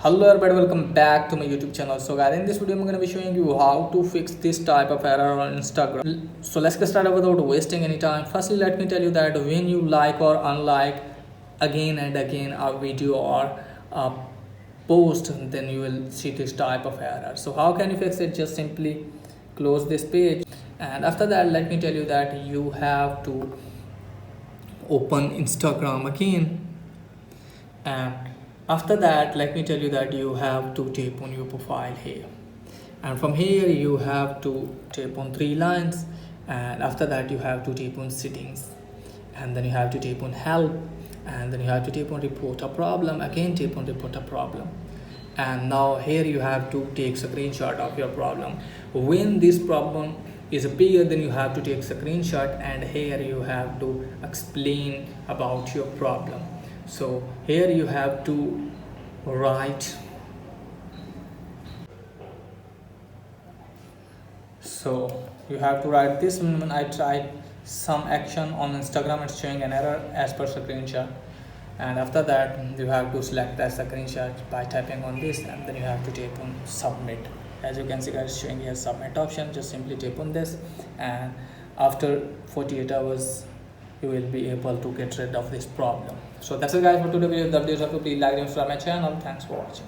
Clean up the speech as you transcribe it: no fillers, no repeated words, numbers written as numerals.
Hello everybody, welcome back to my YouTube channel. So guys, in this video I'm going to be showing you how to fix this type of error on Instagram. So let's get started without wasting any time. Firstly, let me tell you that when you like or unlike again and again a video or a post, then you will see this type of error. So how can you fix it? Just simply close this page, and after that let me tell you that you have to open Instagram again, and after that let me tell you that you have to tap on your profile here, and from here you have to tap on three lines, and after that you have to tap on settings, and then you have to tap on help, and then you have to tap on report a problem, again tap on report a problem, and now here you have to take screenshot of your problem. When this problem is appear, then you have to take screenshot, and here you have to explain about your problem. So here you have to write, so you have to write this when I tried some action on Instagram, it's showing an error as per screenshot, and after that you have to select that screenshot by typing on this, and then you have to tap on submit. As you can see guys, showing here submit option. Just simply tap on this, and after 48 hours you will be able to get rid of this problem. So that's it guys for today's video. The videos are to please like and subscribe my channel. Thanks for watching.